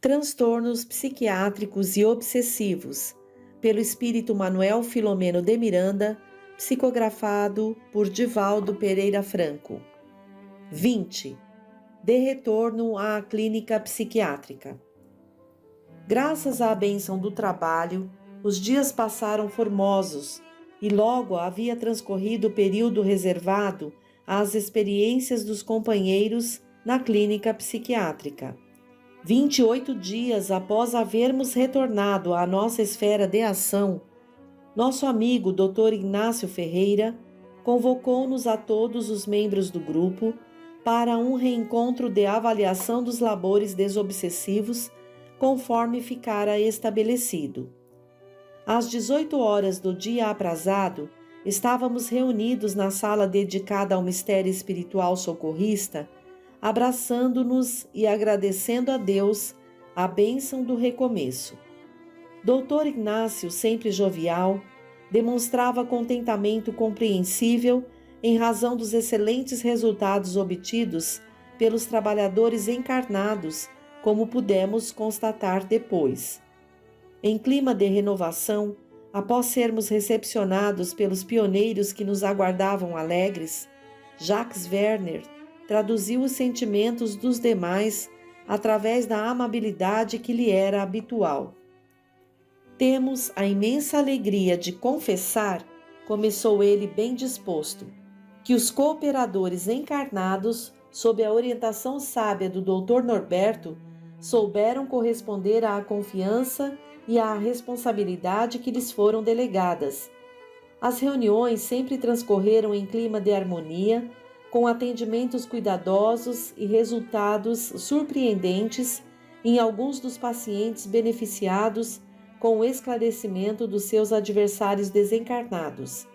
Transtornos psiquiátricos e obsessivos, pelo espírito Manuel Filomeno de Miranda, psicografado por Divaldo Pereira Franco. 20. De retorno à clínica psiquiátrica. Graças à bênção do trabalho, os dias passaram formosos e logo havia transcorrido o período reservado às experiências dos companheiros na clínica psiquiátrica. 28 dias após havermos retornado à nossa esfera de ação, nosso amigo Dr. Ignácio Ferreira convocou-nos a todos os membros do grupo para um reencontro de avaliação dos labores desobsessivos, conforme ficara estabelecido. Às 18 horas do dia aprazado, estávamos reunidos na sala dedicada ao mistério espiritual socorrista, abraçando-nos e agradecendo a Deus a bênção do recomeço. Dr. Ignácio, sempre jovial, demonstrava contentamento compreensível em razão dos excelentes resultados obtidos pelos trabalhadores encarnados, como pudemos constatar depois. Em clima de renovação, após sermos recepcionados pelos pioneiros que nos aguardavam alegres, Jacques Werner traduziu os sentimentos dos demais através da amabilidade que lhe era habitual. Temos a imensa alegria de confessar, começou ele bem disposto, que os cooperadores encarnados, sob a orientação sábia do Dr. Norberto, souberam corresponder à confiança e à responsabilidade que lhes foram delegadas. As reuniões sempre transcorreram em clima de harmonia, com atendimentos cuidadosos e resultados surpreendentes em alguns dos pacientes beneficiados com o esclarecimento dos seus adversários desencarnados.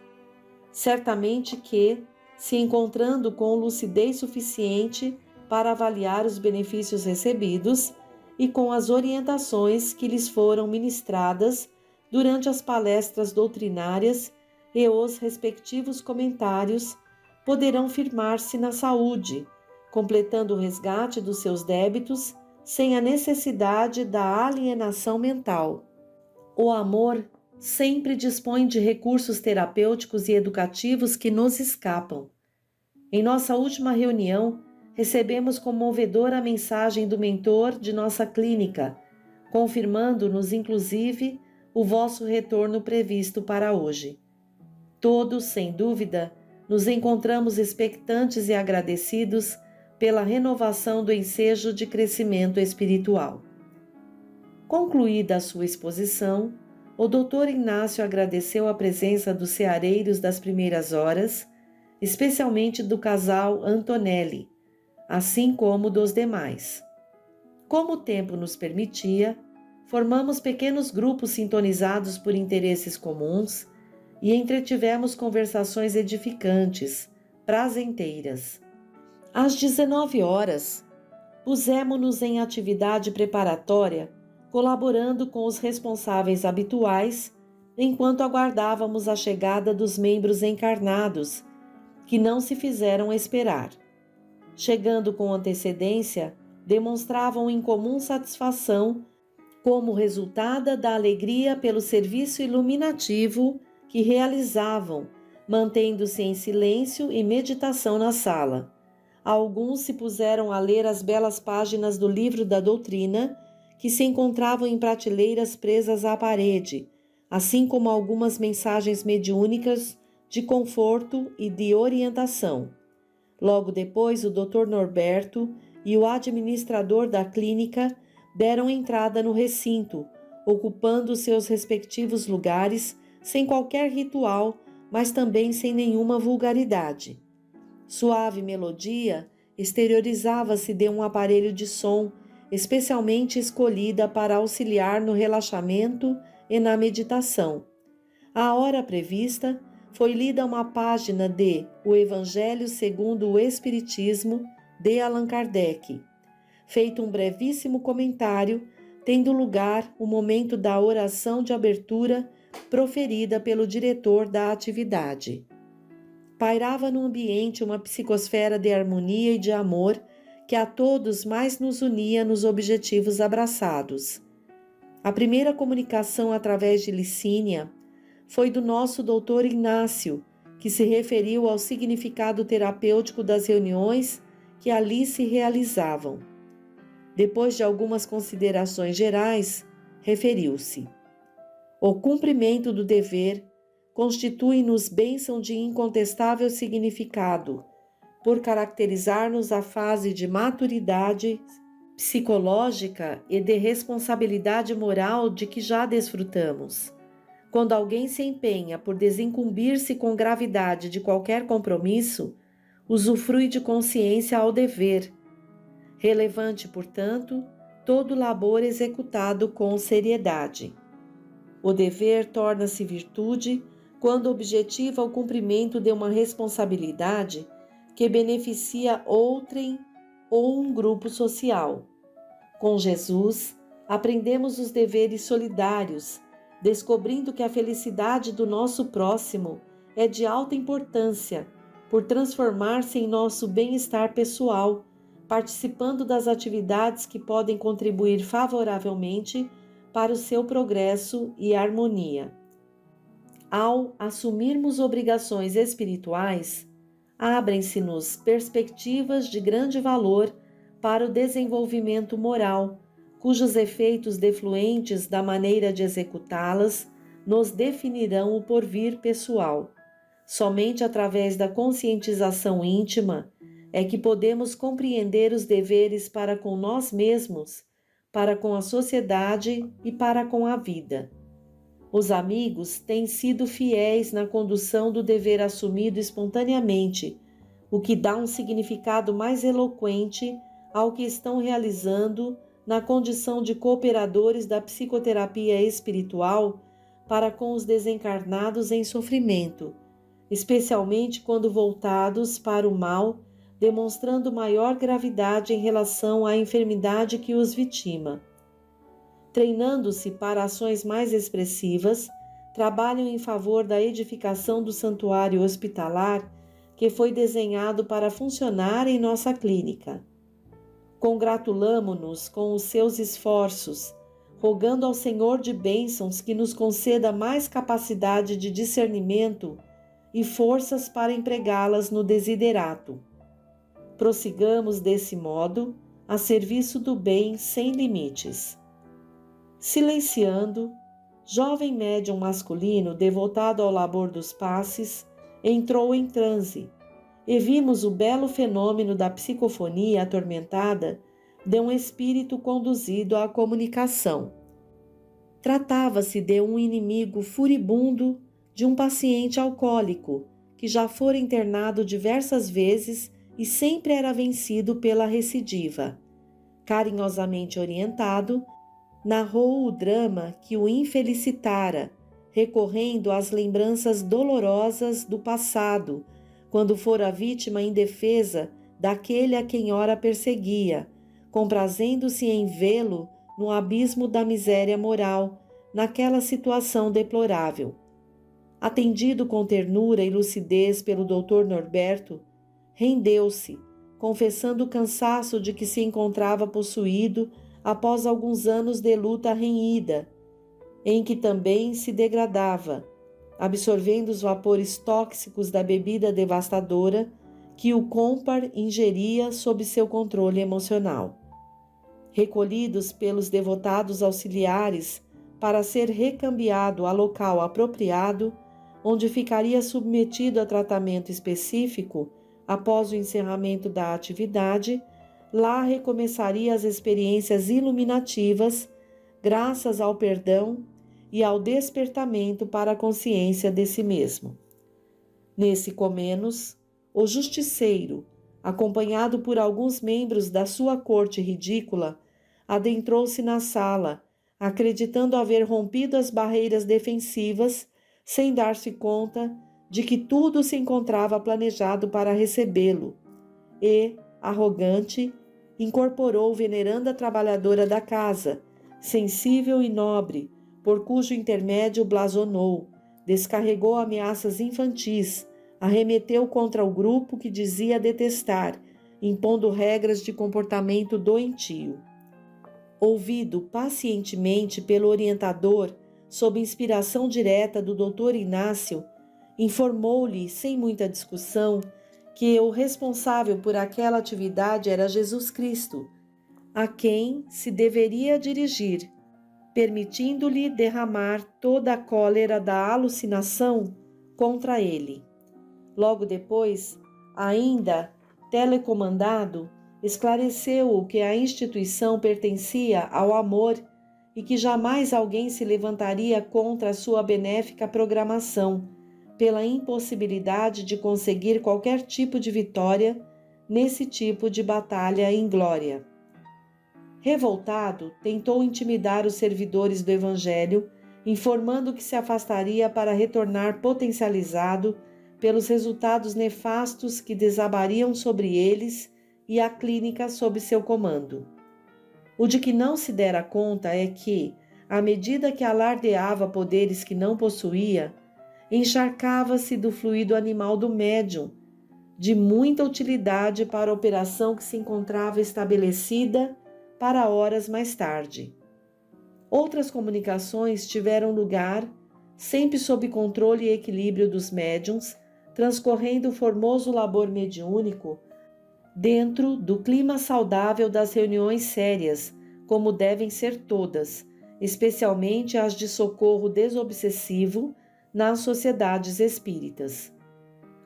Certamente que, se encontrando com lucidez suficiente para avaliar os benefícios recebidos e com as orientações que lhes foram ministradas durante as palestras doutrinárias e os respectivos comentários, poderão firmar-se na saúde, completando o resgate dos seus débitos sem a necessidade da alienação mental. O amor sempre dispõe de recursos terapêuticos e educativos que nos escapam. Em nossa última reunião, recebemos comovedora a mensagem do mentor de nossa clínica, confirmando-nos, inclusive, o vosso retorno previsto para hoje. Todos, sem dúvida, nos encontramos expectantes e agradecidos pela renovação do ensejo de crescimento espiritual. Concluída a sua exposição, o Dr. Ignácio agradeceu a presença dos ceareiros das primeiras horas, especialmente do casal Antonelli, assim como dos demais. Como o tempo nos permitia, formamos pequenos grupos sintonizados por interesses comuns e entretivemos conversações edificantes, prazenteiras. Às 19 horas, pusemo-nos em atividade preparatória, colaborando com os responsáveis habituais, enquanto aguardávamos a chegada dos membros encarnados, que não se fizeram esperar. Chegando com antecedência, demonstravam incomum satisfação como resultado da alegria pelo serviço iluminativo que realizavam, mantendo-se em silêncio e meditação na sala. Alguns se puseram a ler as belas páginas do livro da doutrina, que se encontravam em prateleiras presas à parede, assim como algumas mensagens mediúnicas de conforto e de orientação. Logo depois, o Dr. Norberto e o administrador da clínica deram entrada no recinto, ocupando seus respectivos lugares sem qualquer ritual, mas também sem nenhuma vulgaridade. Suave melodia exteriorizava-se de um aparelho de som especialmente escolhida para auxiliar no relaxamento e na meditação. À hora prevista, foi lida uma página de O Evangelho segundo o Espiritismo, de Allan Kardec. Feito um brevíssimo comentário, tendo lugar o momento da oração de abertura proferida pelo diretor da atividade. Pairava no ambiente uma psicosfera de harmonia e de amor que a todos mais nos unia nos objetivos abraçados. A primeira comunicação através de Licínia foi do nosso doutor Inácio, que se referiu ao significado terapêutico das reuniões que ali se realizavam. Depois de algumas considerações gerais, referiu-se: o cumprimento do dever constitui-nos bênção de incontestável significado, por caracterizar-nos a fase de maturidade psicológica e de responsabilidade moral de que já desfrutamos. Quando alguém se empenha por desincumbir-se com gravidade de qualquer compromisso, usufrui de consciência ao dever. Relevante, portanto, todo labor executado com seriedade. O dever torna-se virtude quando objetiva o cumprimento de uma responsabilidade que beneficia outrem ou um grupo social. Com Jesus, aprendemos os deveres solidários, descobrindo que a felicidade do nosso próximo é de alta importância, por transformar-se em nosso bem-estar pessoal, participando das atividades que podem contribuir favoravelmente para o seu progresso e harmonia. Ao assumirmos obrigações espirituais, abrem-se-nos perspectivas de grande valor para o desenvolvimento moral, cujos efeitos defluentes da maneira de executá-las nos definirão o porvir pessoal. Somente através da conscientização íntima é que podemos compreender os deveres para com nós mesmos, para com a sociedade e para com a vida. Os amigos têm sido fiéis na condução do dever assumido espontaneamente, o que dá um significado mais eloquente ao que estão realizando na condição de cooperadores da psicoterapia espiritual para com os desencarnados em sofrimento, especialmente quando voltados para o mal, demonstrando maior gravidade em relação à enfermidade que os vitima. Treinando-se para ações mais expressivas, trabalham em favor da edificação do santuário hospitalar que foi desenhado para funcionar em nossa clínica. Congratulamo-nos com os seus esforços, rogando ao Senhor de bênçãos que nos conceda mais capacidade de discernimento e forças para empregá-las no desiderato. Prossigamos desse modo, a serviço do bem sem limites. Silenciando, jovem médium masculino devotado ao labor dos passes, entrou em transe, e vimos o belo fenômeno da psicofonia atormentada de um espírito conduzido à comunicação. Tratava-se de um inimigo furibundo de um paciente alcoólico, que já fora internado diversas vezes e sempre era vencido pela recidiva. Carinhosamente orientado, narrou o drama que o infelicitara, recorrendo às lembranças dolorosas do passado, quando fora vítima indefesa daquele a quem ora perseguia, comprazendo-se em vê-lo no abismo da miséria moral, naquela situação deplorável. Atendido com ternura e lucidez pelo Dr. Norberto, rendeu-se, confessando o cansaço de que se encontrava possuído após alguns anos de luta renhida, em que também se degradava, absorvendo os vapores tóxicos da bebida devastadora que o compar ingeria sob seu controle emocional. Recolhidos pelos devotados auxiliares para ser recambiado a local apropriado, onde ficaria submetido a tratamento específico após o encerramento da atividade, lá recomeçaria as experiências iluminativas, graças ao perdão e ao despertamento para a consciência de si mesmo. Nesse comenos, o justiceiro, acompanhado por alguns membros da sua corte ridícula, adentrou-se na sala, acreditando haver rompido as barreiras defensivas, sem dar-se conta de que tudo se encontrava planejado para recebê-lo, e, arrogante, incorporou veneranda trabalhadora da casa, sensível e nobre, por cujo intermédio blasonou, descarregou ameaças infantis, arremeteu contra o grupo que dizia detestar impondo regras de comportamento doentio. Ouvido pacientemente pelo orientador, sob inspiração direta do Dr. Inácio, informou-lhe, sem muita discussão, que o responsável por aquela atividade era Jesus Cristo, a quem se deveria dirigir, permitindo-lhe derramar toda a cólera da alucinação contra ele. Logo depois, ainda telecomandado, esclareceu-o que a instituição pertencia ao amor e que jamais alguém se levantaria contra a sua benéfica programação, pela impossibilidade de conseguir qualquer tipo de vitória nesse tipo de batalha inglória. Revoltado, tentou intimidar os servidores do Evangelho, informando que se afastaria para retornar potencializado pelos resultados nefastos que desabariam sobre eles e a clínica sob seu comando. O de que não se dera conta é que, à medida que alardeava poderes que não possuía, encharcava-se do fluido animal do médium, de muita utilidade para a operação que se encontrava estabelecida para horas mais tarde. Outras comunicações tiveram lugar, sempre sob controle e equilíbrio dos médiuns, transcorrendo o formoso labor mediúnico dentro do clima saudável das reuniões sérias, como devem ser todas, especialmente as de socorro desobsessivo nas sociedades espíritas.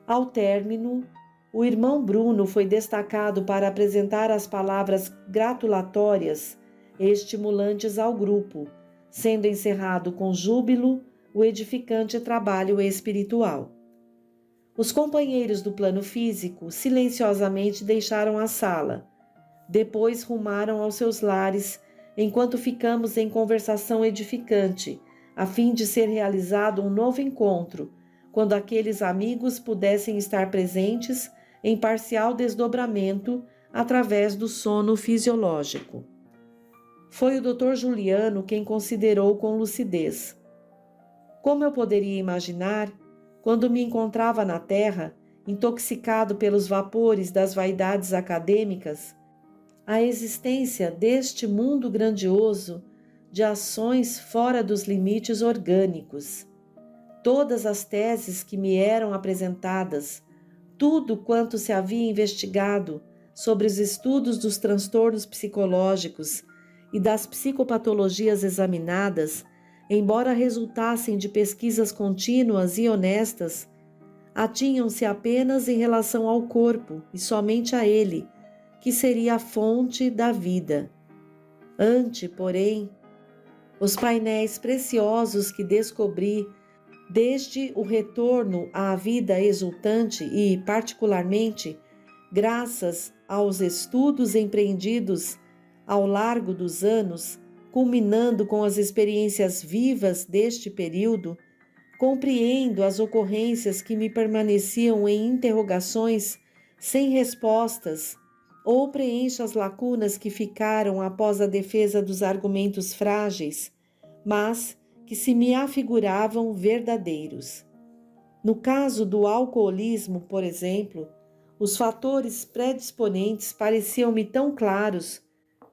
Ao término, o irmão Bruno foi destacado para apresentar as palavras gratulatórias e estimulantes ao grupo, sendo encerrado com júbilo o edificante trabalho espiritual. Os companheiros do plano físico silenciosamente deixaram a sala. Depois rumaram aos seus lares, enquanto ficamos em conversação edificante, a fim de ser realizado um novo encontro, quando aqueles amigos pudessem estar presentes em parcial desdobramento através do sono fisiológico. Foi o Dr. Juliano quem considerou com lucidez. Como eu poderia imaginar, quando me encontrava na Terra, intoxicado pelos vapores das vaidades acadêmicas, a existência deste mundo grandioso de ações fora dos limites orgânicos. Todas as teses que me eram apresentadas, tudo quanto se havia investigado sobre os estudos dos transtornos psicológicos e das psicopatologias examinadas, embora resultassem de pesquisas contínuas e honestas, atinham-se apenas em relação ao corpo e somente a ele, que seria a fonte da vida. Ante, porém, os painéis preciosos que descobri desde o retorno à vida exultante e, particularmente, graças aos estudos empreendidos ao largo dos anos, culminando com as experiências vivas deste período, compreendo as ocorrências que me permaneciam em interrogações sem respostas ou preencho as lacunas que ficaram após a defesa dos argumentos frágeis, mas que se me afiguravam verdadeiros. No caso do alcoolismo, por exemplo, os fatores predisponentes pareciam-me tão claros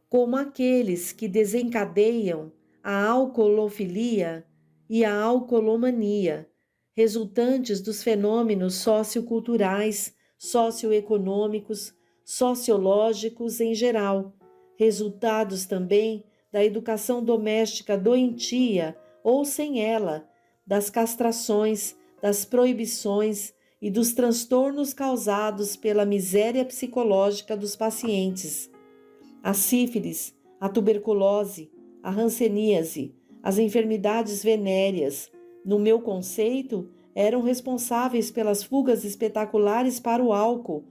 como aqueles que desencadeiam a alcoolofilia e a alcoolomania, resultantes dos fenômenos socioculturais, socioeconômicos, sociológicos em geral, resultados também da educação doméstica doentia ou sem ela, das castrações, das proibições e dos transtornos causados pela miséria psicológica dos pacientes. A sífilis, a tuberculose, a hanseníase, as enfermidades venéreas, no meu conceito, eram responsáveis pelas fugas espetaculares para o álcool,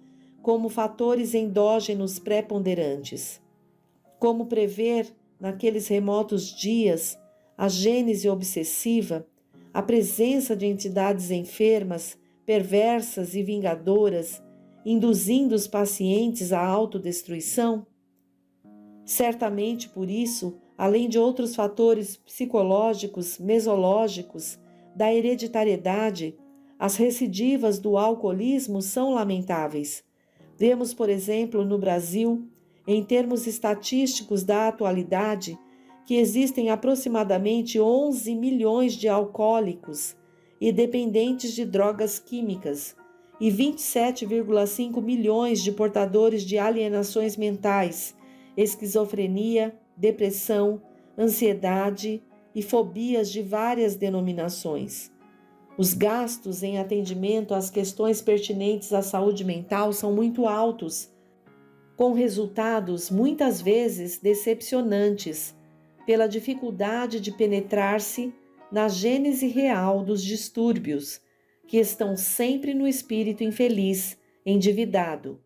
como fatores endógenos preponderantes. Como prever, naqueles remotos dias, a gênese obsessiva, a presença de entidades enfermas, perversas e vingadoras, induzindo os pacientes à autodestruição? Certamente por isso, além de outros fatores psicológicos, mesológicos, da hereditariedade, as recidivas do alcoolismo são lamentáveis, Vemos, por exemplo, no Brasil, em termos estatísticos da atualidade, que existem aproximadamente 11 milhões de alcoólicos e dependentes de drogas químicas e 27,5 milhões de portadores de alienações mentais, esquizofrenia, depressão, ansiedade e fobias de várias denominações. Os gastos em atendimento às questões pertinentes à saúde mental são muito altos, com resultados muitas vezes decepcionantes, pela dificuldade de penetrar-se na gênese real dos distúrbios, que estão sempre no espírito infeliz, endividado.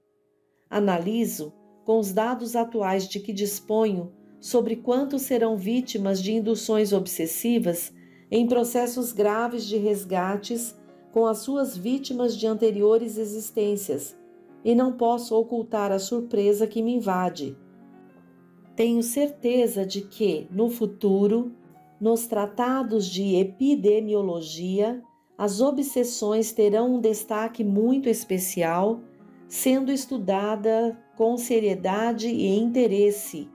Analiso, com os dados atuais de que disponho, sobre quantos serão vítimas de induções obsessivas em processos graves de resgates com as suas vítimas de anteriores existências, e não posso ocultar a surpresa que me invade. Tenho certeza de que, no futuro, nos tratados de epidemiologia, as obsessões terão um destaque muito especial, sendo estudada com seriedade e interesse.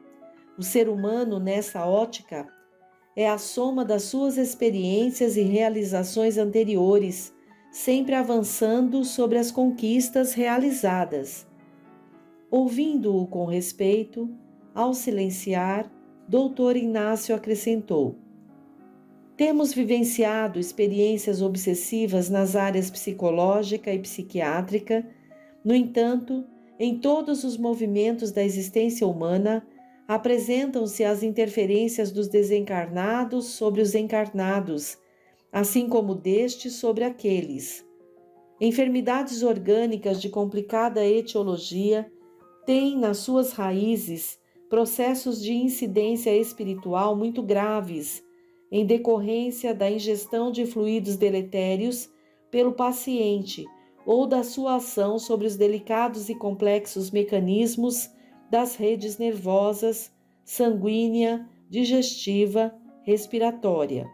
O ser humano, nessa ótica, é a soma das suas experiências e realizações anteriores, sempre avançando sobre as conquistas realizadas. Ouvindo-o com respeito, ao silenciar, Dr. Inácio acrescentou: temos vivenciado experiências obsessivas nas áreas psicológica e psiquiátrica. No entanto, em todos os movimentos da existência humana, apresentam-se as interferências dos desencarnados sobre os encarnados, assim como destes sobre aqueles. Enfermidades orgânicas de complicada etiologia têm nas suas raízes processos de incidência espiritual muito graves, em decorrência da ingestão de fluidos deletérios pelo paciente ou da sua ação sobre os delicados e complexos mecanismos das redes nervosas, sanguínea, digestiva, respiratória.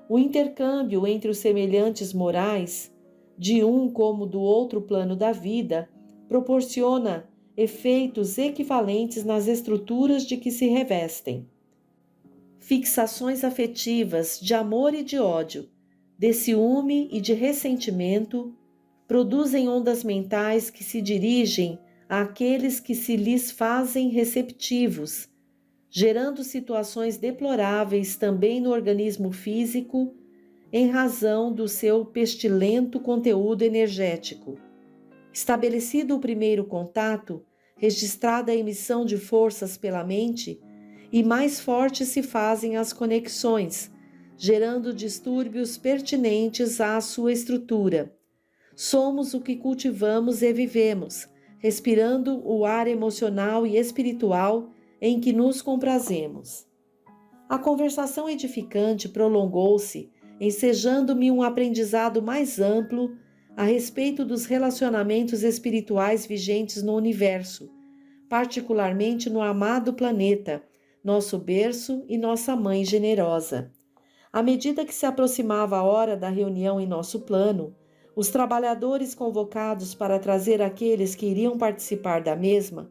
O intercâmbio entre os semelhantes morais, de um como do outro plano da vida, proporciona efeitos equivalentes nas estruturas de que se revestem. Fixações afetivas de amor e de ódio, de ciúme e de ressentimento, produzem ondas mentais que se dirigem àqueles que se lhes fazem receptivos, gerando situações deploráveis também no organismo físico, em razão do seu pestilento conteúdo energético. Estabelecido o primeiro contato, registrada a emissão de forças pela mente, e mais fortes se fazem as conexões, gerando distúrbios pertinentes à sua estrutura. Somos o que cultivamos e vivemos, respirando o ar emocional e espiritual em que nos comprazemos. A conversação edificante prolongou-se, ensejando-me um aprendizado mais amplo a respeito dos relacionamentos espirituais vigentes no universo, particularmente no amado planeta, nosso berço e nossa mãe generosa. À medida que se aproximava a hora da reunião em nosso plano, os trabalhadores convocados para trazer aqueles que iriam participar da mesma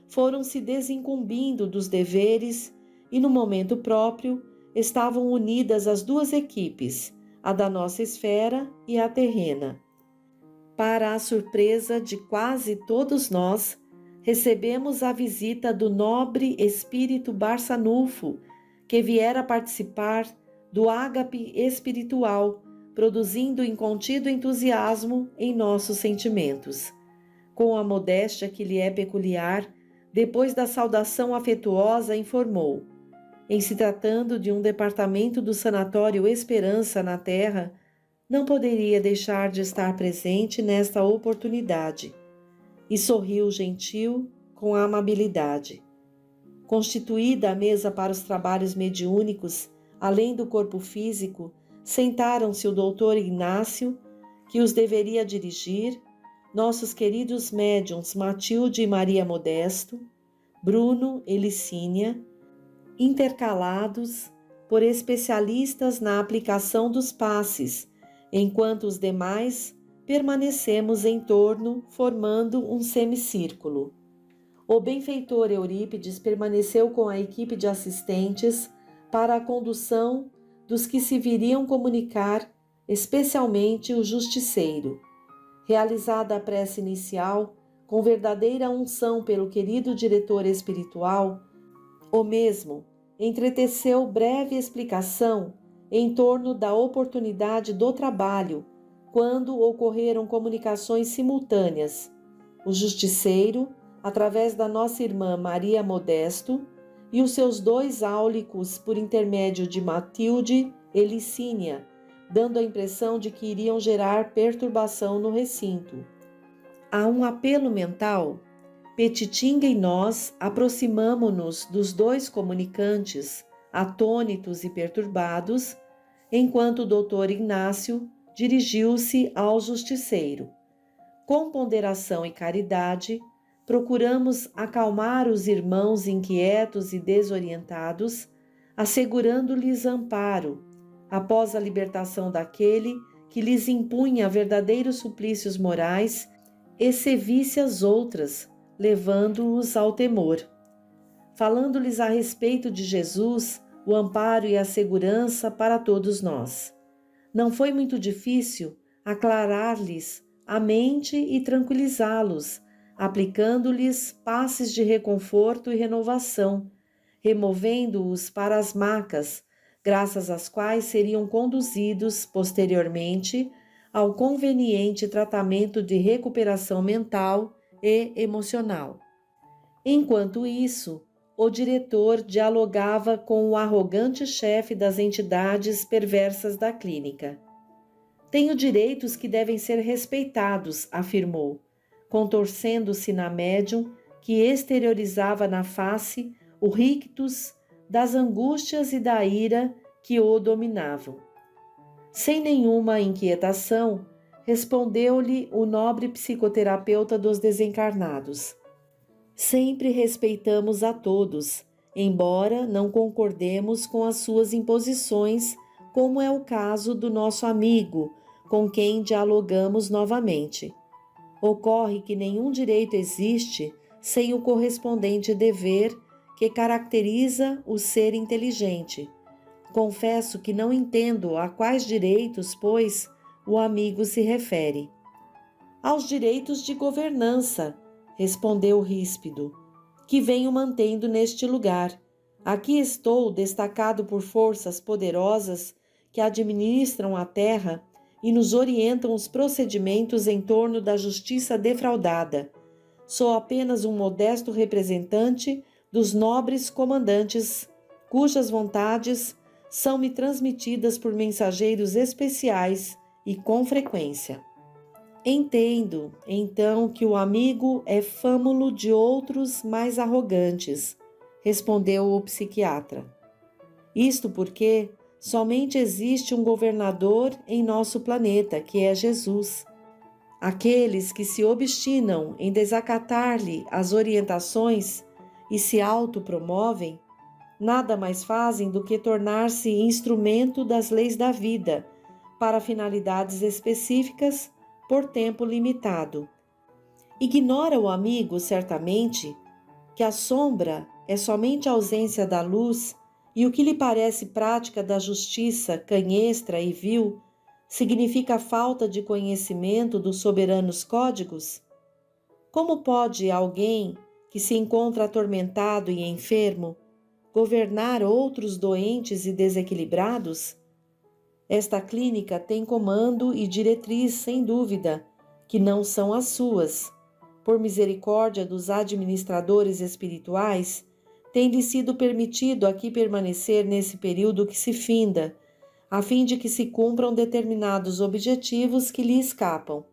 foram se desincumbindo dos deveres e, no momento próprio, estavam unidas as duas equipes, a da nossa esfera e a terrena. Para a surpresa de quase todos nós, recebemos a visita do nobre espírito Barçanufo, que viera participar do ágape espiritual, produzindo incontido entusiasmo em nossos sentimentos. Com a modéstia que lhe é peculiar, depois da saudação afetuosa, informou: em se tratando de um departamento do Sanatório Esperança na Terra, não poderia deixar de estar presente nesta oportunidade. E sorriu gentil com amabilidade. Constituída a mesa para os trabalhos mediúnicos, além do corpo físico, sentaram-se o doutor Inácio, que os deveria dirigir, nossos queridos médiuns Matilde e Maria Modesto, Bruno e Licínia, intercalados por especialistas na aplicação dos passes, enquanto os demais permanecemos em torno, formando um semicírculo. O benfeitor Eurípides permaneceu com a equipe de assistentes para a condução dos que se viriam comunicar, especialmente o justiceiro. Realizada a prece inicial, com verdadeira unção pelo querido diretor espiritual, o mesmo entreteceu breve explicação em torno da oportunidade do trabalho, quando ocorreram comunicações simultâneas. O justiceiro, através da nossa irmã Maria Modesto, e os seus 2 áulicos por intermédio de Matilde e Licínia, dando a impressão de que iriam gerar perturbação no recinto. A um apelo mental, Petitinga e nós aproximamo-nos dos 2 comunicantes, atônitos e perturbados, enquanto o doutor Ignácio dirigiu-se ao justiceiro. Com ponderação e caridade, procuramos acalmar os irmãos inquietos e desorientados, assegurando-lhes amparo, após a libertação daquele que lhes impunha verdadeiros suplícios morais e sevícias outras, levando-os ao temor. Falando-lhes a respeito de Jesus, o amparo e a segurança para todos nós. Não foi muito difícil aclarar-lhes a mente e tranquilizá-los, aplicando-lhes passes de reconforto e renovação, removendo-os para as macas, graças às quais seriam conduzidos posteriormente ao conveniente tratamento de recuperação mental e emocional. Enquanto isso, o diretor dialogava com o arrogante chefe das entidades perversas da clínica. Tenho direitos que devem ser respeitados, afirmou, contorcendo-se na médium que exteriorizava na face o rictus das angústias e da ira que o dominavam. Sem nenhuma inquietação, respondeu-lhe o nobre psicoterapeuta dos desencarnados. Sempre respeitamos a todos, embora não concordemos com as suas imposições, como é o caso do nosso amigo, com quem dialogamos novamente. Ocorre que nenhum direito existe sem o correspondente dever que caracteriza o ser inteligente. Confesso que não entendo a quais direitos, pois, o amigo se refere. Aos direitos de governança, respondeu Ríspido, que venho mantendo neste lugar. Aqui estou destacado por forças poderosas que administram a terra e nos orientam os procedimentos em torno da justiça defraudada. Sou apenas um modesto representante dos nobres comandantes, cujas vontades são-me transmitidas por mensageiros especiais e com frequência. Entendo, então, que o amigo é fâmulo de outros mais arrogantes, respondeu o psiquiatra. Isto porque somente existe um governador em nosso planeta, que é Jesus. Aqueles que se obstinam em desacatar-lhe as orientações e se autopromovem, nada mais fazem do que tornar-se instrumento das leis da vida para finalidades específicas por tempo limitado. Ignora o amigo, certamente, que a sombra é somente a ausência da luz e o que lhe parece prática da justiça canhestra e vil significa a falta de conhecimento dos soberanos códigos? Como pode alguém que se encontra atormentado e enfermo governar outros doentes e desequilibrados? Esta clínica tem comando e diretriz, sem dúvida, que não são as suas. Por misericórdia dos administradores espirituais, tem-lhe sido permitido aqui permanecer nesse período que se finda, a fim de que se cumpram determinados objetivos que lhe escapam.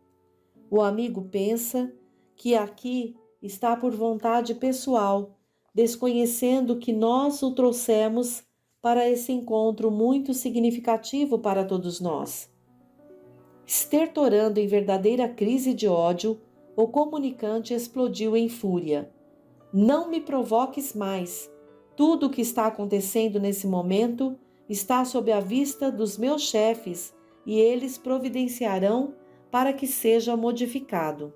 O amigo pensa que aqui está por vontade pessoal, desconhecendo que nós o trouxemos para esse encontro muito significativo para todos nós. Estertorando em verdadeira crise de ódio, o comunicante explodiu em fúria. Não me provoques mais. Tudo o que está acontecendo nesse momento está sob a vista dos meus chefes e eles providenciarão para que seja modificado.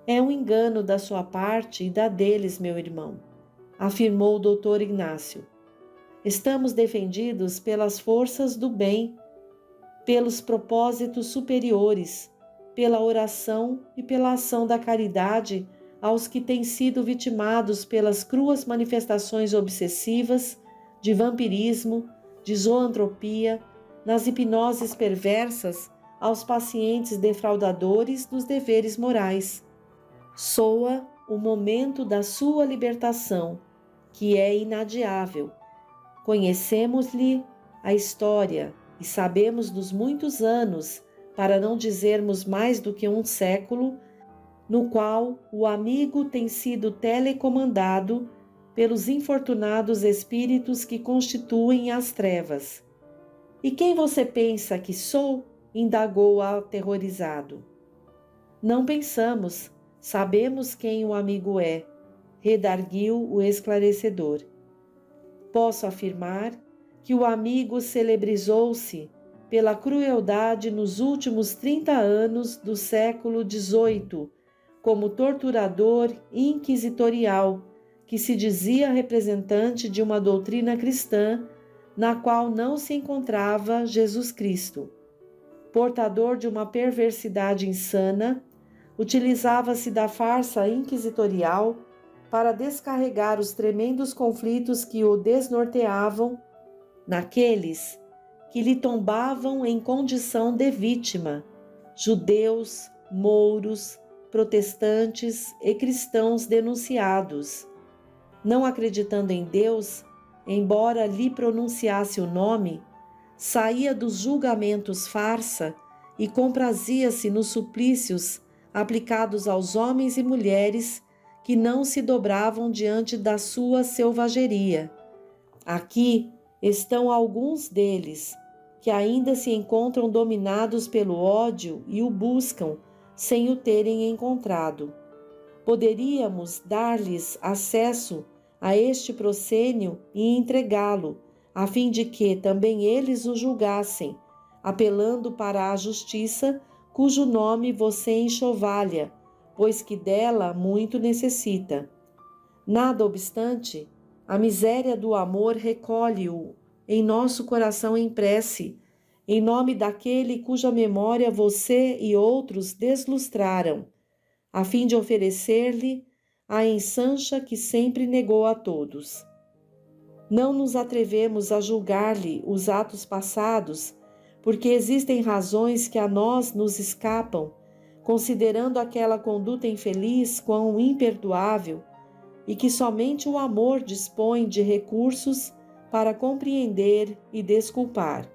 É um engano da sua parte e da deles, meu irmão, afirmou o Dr. Ignácio. Estamos defendidos pelas forças do bem, pelos propósitos superiores, pela oração e pela ação da caridade aos que têm sido vitimados pelas cruas manifestações obsessivas de vampirismo, de zoantropia, nas hipnoses perversas aos pacientes defraudadores dos deveres morais. Soa o momento da sua libertação, que é inadiável. Conhecemos-lhe a história e sabemos dos muitos anos, para não dizermos mais do que um século, no qual o amigo tem sido telecomandado pelos infortunados espíritos que constituem as trevas. E quem você pensa que sou? Indagou aterrorizado. Não pensamos, sabemos quem o amigo é, redarguiu o esclarecedor. Posso afirmar que o amigo celebrizou-se pela crueldade nos últimos 30 anos do século XVIII, como torturador inquisitorial, que se dizia representante de uma doutrina cristã na qual não se encontrava Jesus Cristo. Portador de uma perversidade insana, utilizava-se da farsa inquisitorial para descarregar os tremendos conflitos que o desnorteavam naqueles que lhe tombavam em condição de vítima, judeus, mouros, protestantes e cristãos denunciados. Não acreditando em Deus, embora lhe pronunciasse o nome, saía dos julgamentos farsa e comprazia-se nos suplícios aplicados aos homens e mulheres que não se dobravam diante da sua selvageria. Aqui estão alguns deles, que ainda se encontram dominados pelo ódio e o buscam sem o terem encontrado. Poderíamos dar-lhes acesso a este proscênio e entregá-lo, a fim de que também eles o julgassem, apelando para a justiça, cujo nome você enxovalha, pois que dela muito necessita. Nada obstante, a miséria do amor recolhe-o em nosso coração em prece, em nome daquele cuja memória você e outros deslustraram, a fim de oferecer-lhe a ensancha que sempre negou a todos. Não nos atrevemos a julgar-lhe os atos passados, porque existem razões que a nós nos escapam, considerando aquela conduta infeliz quão imperdoável, e que somente o amor dispõe de recursos para compreender e desculpar.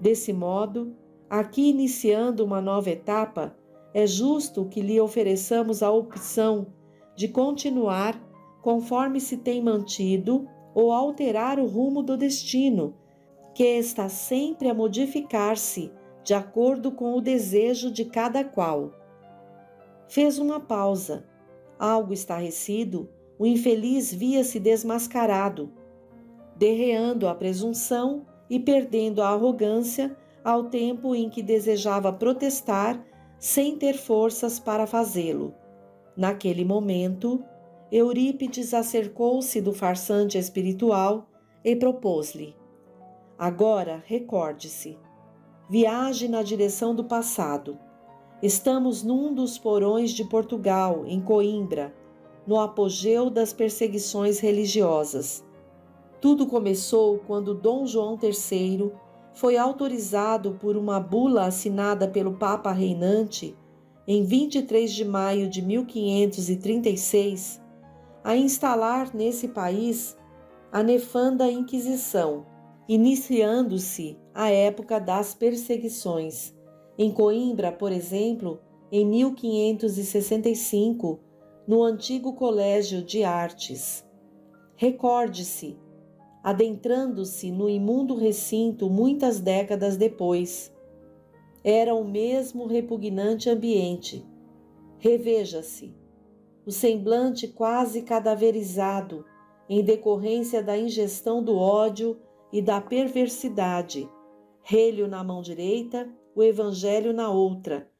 Desse modo, aqui iniciando uma nova etapa, é justo que lhe ofereçamos a opção de continuar conforme se tem mantido ou alterar o rumo do destino, que está sempre a modificar-se de acordo com o desejo de cada qual. Fez uma pausa. Algo estarrecido, o infeliz via-se desmascarado, derreando a presunção e perdendo a arrogância ao tempo em que desejava protestar sem ter forças para fazê-lo. Naquele momento, Eurípides acercou-se do farsante espiritual e propôs-lhe: agora, recorde-se. Viaje na direção do passado. Estamos num dos porões de Portugal, em Coimbra, no apogeu das perseguições religiosas. Tudo começou quando Dom João III foi autorizado por uma bula assinada pelo Papa reinante, em 23 de maio de 1536, a instalar nesse país a nefanda Inquisição, iniciando-se a época das perseguições. Em Coimbra, por exemplo, em 1565, no antigo Colégio de Artes. Recorde-se, adentrando-se no imundo recinto muitas décadas depois. Era o mesmo repugnante ambiente. Reveja-se, o semblante quase cadaverizado, em decorrência da ingestão do ódio e da perversidade, relho na mão direita, o evangelho na outra,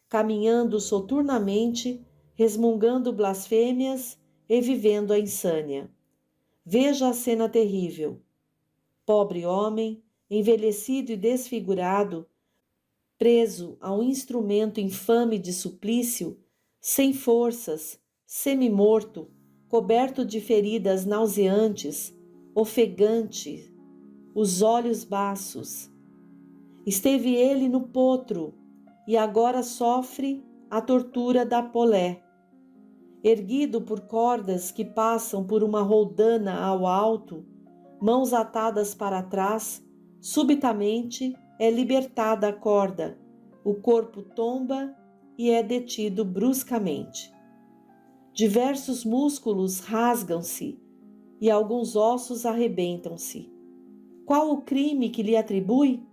caminhando soturnamente, resmungando blasfêmias e vivendo a insânia. Veja a cena terrível. Pobre homem, envelhecido e desfigurado, preso a um instrumento infame de suplício, sem forças, semi-morto, coberto de feridas nauseantes, ofegante, os olhos baços. Esteve ele no potro e agora sofre a tortura da polé. Erguido por cordas que passam por uma roldana ao alto, mãos atadas para trás, subitamente é libertada a corda, o corpo tomba e é detido bruscamente. Diversos músculos rasgam-se e alguns ossos arrebentam-se. Qual o crime que lhe atribui?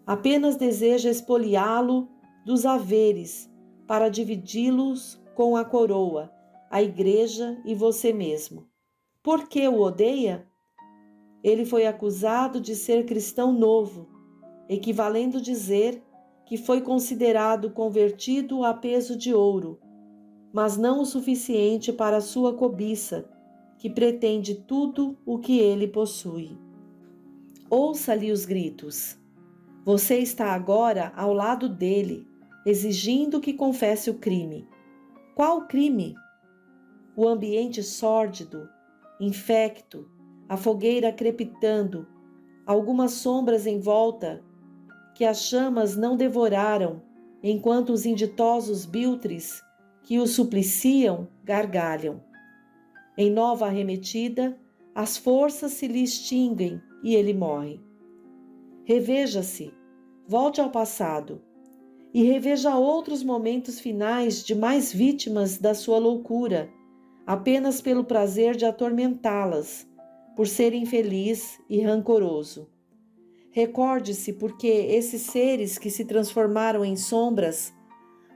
Apenas deseja expoliá-lo dos haveres para dividi-los com a coroa, a igreja e você mesmo. Por que o odeia? Ele foi acusado de ser cristão novo, equivalendo dizer que foi considerado convertido a peso de ouro, mas não o suficiente para sua cobiça, que pretende tudo o que ele possui. Ouça-lhe os gritos. Você está agora ao lado dele, exigindo que confesse o crime. Qual crime? O ambiente sórdido, infecto, a fogueira crepitando, algumas sombras em volta que as chamas não devoraram, enquanto os inditosos biltres que o supliciam gargalham. Em nova arremetida, as forças se lhe extinguem e ele morre. Reveja-se, volte ao passado e reveja outros momentos finais de mais vítimas da sua loucura, apenas pelo prazer de atormentá-las, por ser infeliz e rancoroso. Recorde-se porque esses seres que se transformaram em sombras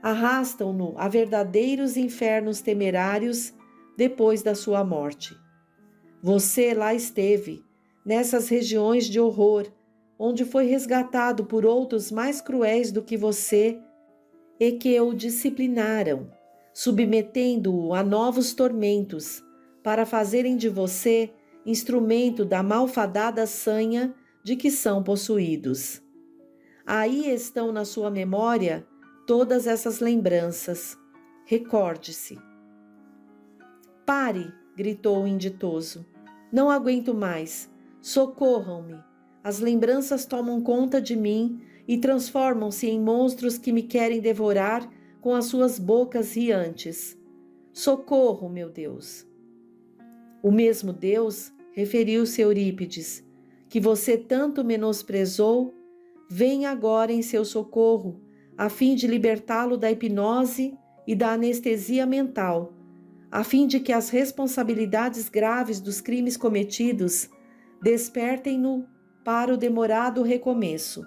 arrastam-no a verdadeiros infernos temerários depois da sua morte. Você lá esteve, nessas regiões de horror, onde foi resgatado por outros mais cruéis do que você e que o disciplinaram, submetendo-o a novos tormentos, para fazerem de você instrumento da malfadada sanha de que são possuídos. Aí estão na sua memória todas essas lembranças. Recorde-se. Pare, gritou o inditoso. Não aguento mais. Socorram-me. As lembranças tomam conta de mim e transformam-se em monstros que me querem devorar com as suas bocas riantes. Socorro, meu Deus! O mesmo Deus, referiu-se Eurípides, que você tanto menosprezou, vem agora em seu socorro, a fim de libertá-lo da hipnose e da anestesia mental, a fim de que as responsabilidades graves dos crimes cometidos despertem-no para o demorado recomeço.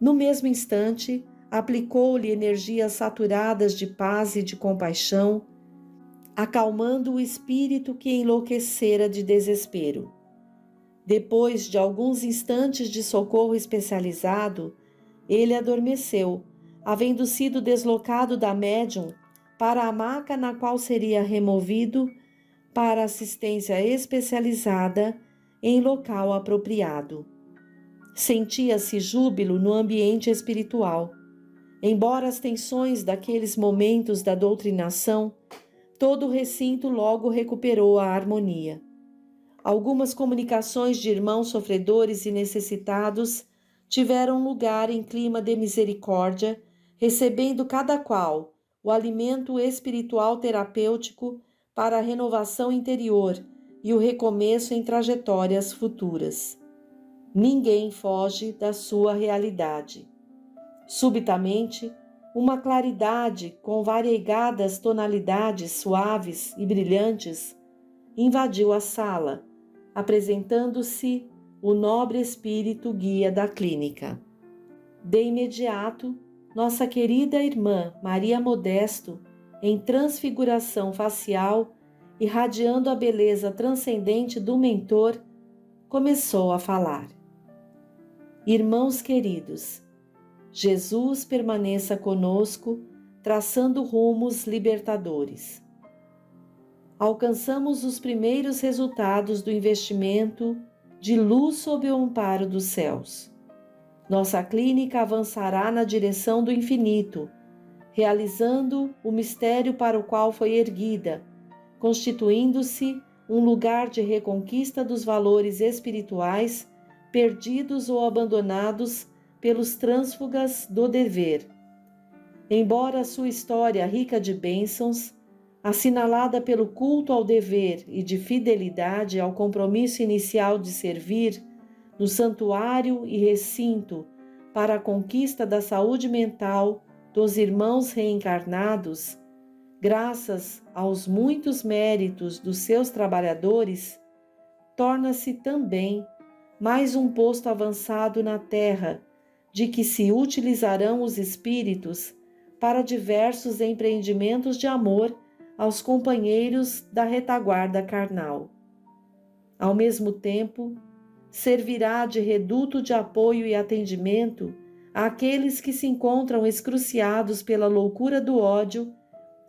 No mesmo instante, aplicou-lhe energias saturadas de paz e de compaixão, acalmando o espírito que enlouquecera de desespero. Depois de alguns instantes de socorro especializado, ele adormeceu, havendo sido deslocado da médium para a maca na qual seria removido para assistência especializada em local apropriado. Sentia-se júbilo no ambiente espiritual. Embora as tensões daqueles momentos da doutrinação, todo o recinto logo recuperou a harmonia. Algumas comunicações de irmãos sofredores e necessitados tiveram lugar em clima de misericórdia, recebendo cada qual o alimento espiritual terapêutico para a renovação interior e o recomeço em trajetórias futuras. Ninguém foge da sua realidade. Subitamente, uma claridade com variegadas tonalidades suaves e brilhantes invadiu a sala, apresentando-se o nobre espírito guia da clínica. De imediato, nossa querida irmã Maria Modesto, em transfiguração facial, irradiando a beleza transcendente do mentor, começou a falar. Irmãos queridos, Jesus permaneça conosco, traçando rumos libertadores. Alcançamos os primeiros resultados do investimento de luz sob o amparo dos céus. Nossa clínica avançará na direção do infinito, realizando o mistério para o qual foi erguida, constituindo-se um lugar de reconquista dos valores espirituais perdidos ou abandonados pelos trânsfugas do dever. Embora sua história rica de bênçãos, assinalada pelo culto ao dever e de fidelidade ao compromisso inicial de servir no santuário e recinto para a conquista da saúde mental dos irmãos reencarnados, graças aos muitos méritos dos seus trabalhadores, torna-se também mais um posto avançado na terra, de que se utilizarão os espíritos para diversos empreendimentos de amor aos companheiros da retaguarda carnal. Ao mesmo tempo, servirá de reduto de apoio e atendimento àqueles que se encontram excruciados pela loucura do ódio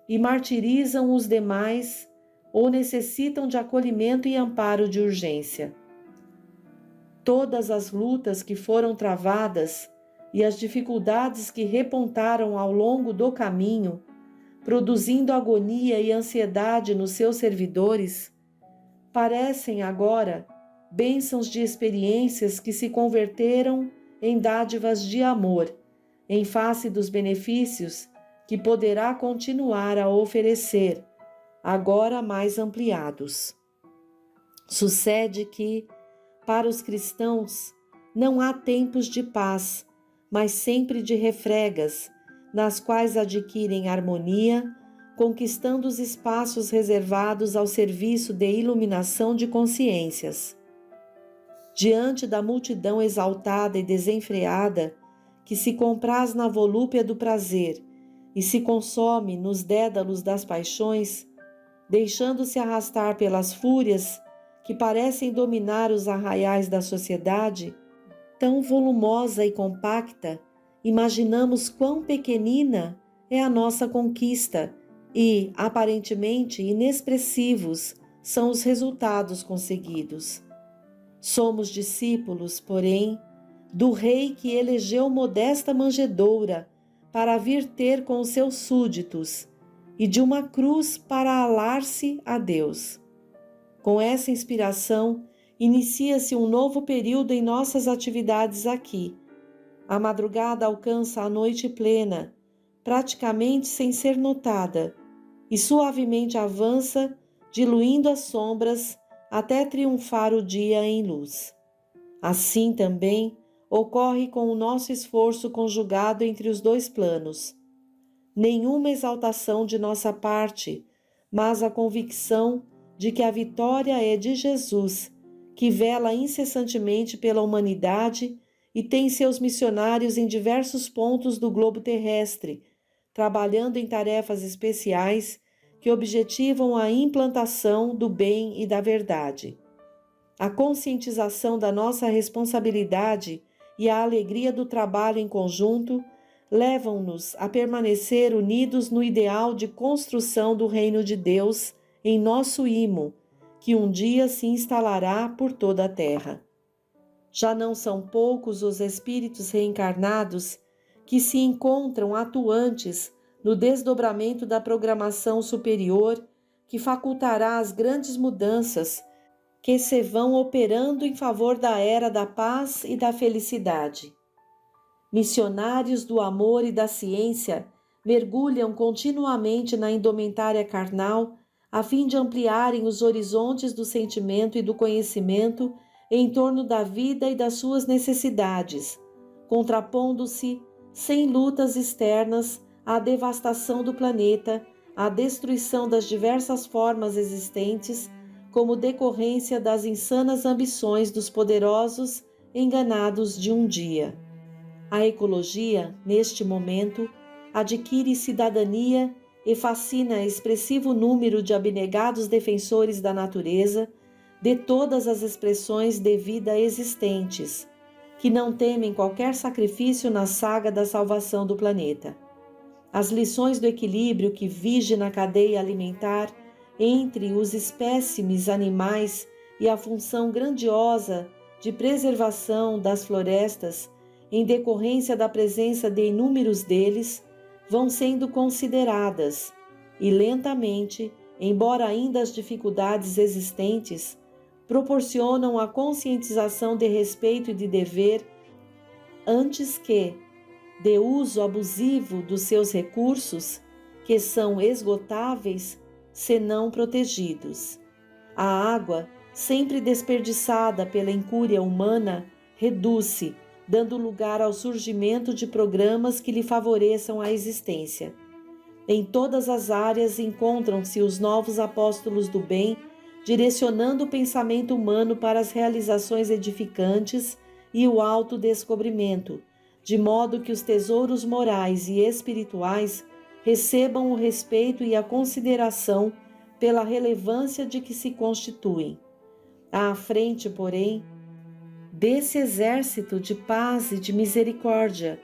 e martirizam os demais ou necessitam de acolhimento e amparo de urgência. Todas as lutas que foram travadas e as dificuldades que repontaram ao longo do caminho, produzindo agonia e ansiedade nos seus servidores, parecem agora bênçãos de experiências que se converteram em dádivas de amor, em face dos benefícios que poderá continuar a oferecer, agora mais ampliados. Sucede que, para os cristãos, não há tempos de paz, mas sempre de refregas, nas quais adquirem harmonia, conquistando os espaços reservados ao serviço de iluminação de consciências. Diante da multidão exaltada e desenfreada, que se compraz na volúpia do prazer e se consome nos dédalos das paixões, deixando-se arrastar pelas fúrias que parecem dominar os arraiais da sociedade, tão volumosa e compacta, imaginamos quão pequenina é a nossa conquista e, aparentemente inexpressivos, são os resultados conseguidos. Somos discípulos, porém, do rei que elegeu modesta manjedoura para vir ter com os seus súditos e de uma cruz para alar-se a Deus. Com essa inspiração, inicia-se um novo período em nossas atividades aqui. A madrugada alcança a noite plena, praticamente sem ser notada, e suavemente avança, diluindo as sombras, até triunfar o dia em luz. Assim também ocorre com o nosso esforço conjugado entre os dois planos. Nenhuma exaltação de nossa parte, mas a convicção de que a vitória é de Jesus, que vela incessantemente pela humanidade e tem seus missionários em diversos pontos do globo terrestre, trabalhando em tarefas especiais que objetivam a implantação do bem e da verdade. A conscientização da nossa responsabilidade e a alegria do trabalho em conjunto levam-nos a permanecer unidos no ideal de construção do reino de Deus em nosso imo, que um dia se instalará por toda a terra. Já não são poucos os espíritos reencarnados que se encontram atuantes no desdobramento da programação superior que facultará as grandes mudanças que se vão operando em favor da era da paz e da felicidade. Missionários do amor e da ciência mergulham continuamente na indumentária carnal a fim de ampliarem os horizontes do sentimento e do conhecimento em torno da vida e das suas necessidades, contrapondo-se, sem lutas externas, à devastação do planeta, à destruição das diversas formas existentes, como decorrência das insanas ambições dos poderosos enganados de um dia. A ecologia, neste momento, adquire cidadania e fascina expressivo número de abnegados defensores da natureza, de todas as expressões de vida existentes, que não temem qualquer sacrifício na saga da salvação do planeta. As lições do equilíbrio que vige na cadeia alimentar entre os espécimes animais e a função grandiosa de preservação das florestas, em decorrência da presença de inúmeros deles, vão sendo consideradas e lentamente, embora ainda as dificuldades existentes, proporcionam a conscientização de respeito e de dever antes que, de uso abusivo dos seus recursos, que são esgotáveis, senão protegidos. A água, sempre desperdiçada pela incúria humana, reduz-se, dando lugar ao surgimento de programas que lhe favoreçam a existência. Em todas as áreas encontram-se os novos apóstolos do bem, direcionando o pensamento humano para as realizações edificantes e o autodescobrimento, de modo que os tesouros morais e espirituais recebam o respeito e a consideração pela relevância de que se constituem. À frente, porém, desse exército de paz e de misericórdia,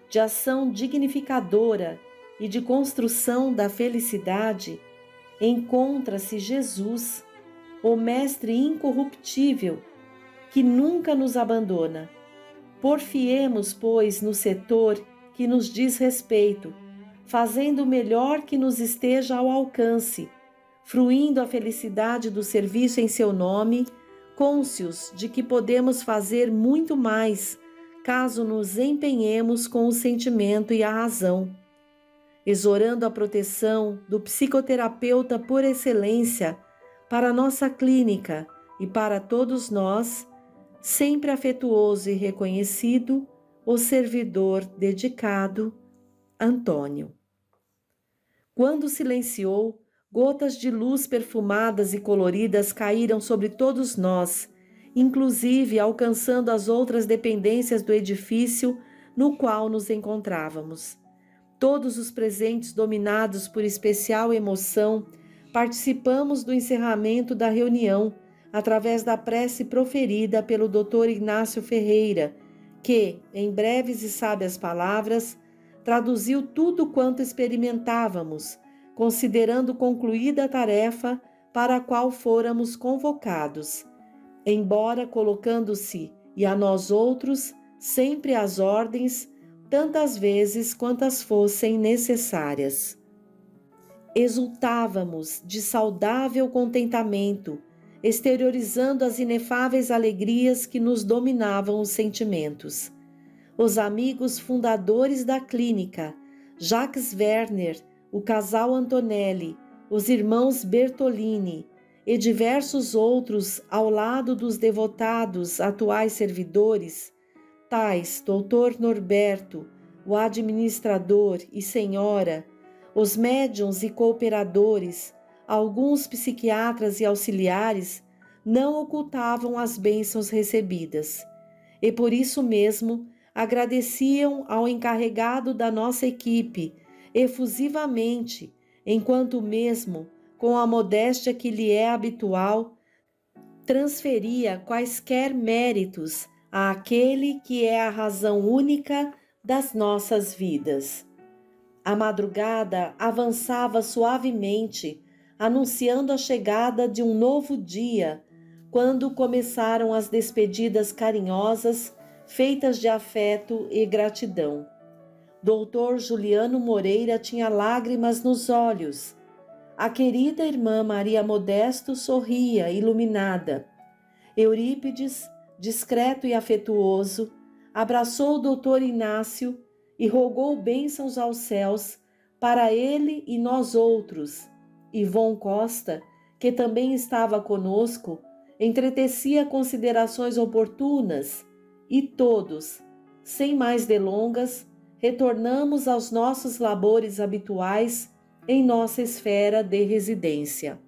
de ação dignificadora e de construção da felicidade, encontra-se Jesus, o Mestre incorruptível, que nunca nos abandona. Porfiemos, pois, no setor que nos diz respeito, fazendo o melhor que nos esteja ao alcance, fruindo a felicidade do serviço em seu nome, cônscios de que podemos fazer muito mais, caso nos empenhemos com o sentimento e a razão. Exorando a proteção do psicoterapeuta por excelência para nossa clínica e para todos nós, sempre afetuoso e reconhecido, o servidor dedicado, Antônio. Quando silenciou, gotas de luz perfumadas e coloridas caíram sobre todos nós, inclusive alcançando as outras dependências do edifício no qual nos encontrávamos. Todos os presentes, dominados por especial emoção, participamos do encerramento da reunião através da prece proferida pelo Dr. Ignácio Ferreira, que, em breves e sábias palavras, traduziu tudo quanto experimentávamos, considerando concluída a tarefa para a qual fôramos convocados, embora colocando-se, e a nós outros, sempre às ordens, tantas vezes quantas fossem necessárias. Exultávamos de saudável contentamento, exteriorizando as inefáveis alegrias que nos dominavam os sentimentos. Os amigos fundadores da clínica, Jacques Werner, o casal Antonelli, os irmãos Bertolini e diversos outros ao lado dos devotados atuais servidores, tais Dr. Norberto, o administrador e senhora, os médiuns e cooperadores, alguns psiquiatras e auxiliares, não ocultavam as bênçãos recebidas, e por isso mesmo agradeciam ao encarregado da nossa equipe efusivamente, enquanto mesmo, com a modéstia que lhe é habitual, transferia quaisquer méritos àquele que é a razão única das nossas vidas. A madrugada avançava suavemente, anunciando a chegada de um novo dia, quando começaram as despedidas carinhosas, feitas de afeto e gratidão. Doutor Juliano Moreira tinha lágrimas nos olhos. A querida irmã Maria Modesto sorria, iluminada. Eurípides, discreto e afetuoso, abraçou o doutor Inácio e rogou bênçãos aos céus para ele e nós outros. Ivon Costa, que também estava conosco, entretecia considerações oportunas e todos, sem mais delongas, retornamos aos nossos labores habituais em nossa esfera de residência.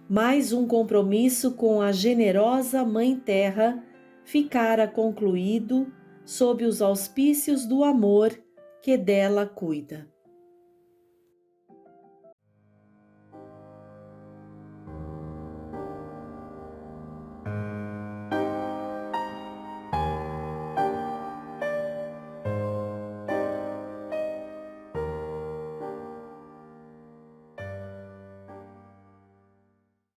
Mais um compromisso com a generosa Mãe Terra ficara concluído sob os auspícios do amor que dela cuida.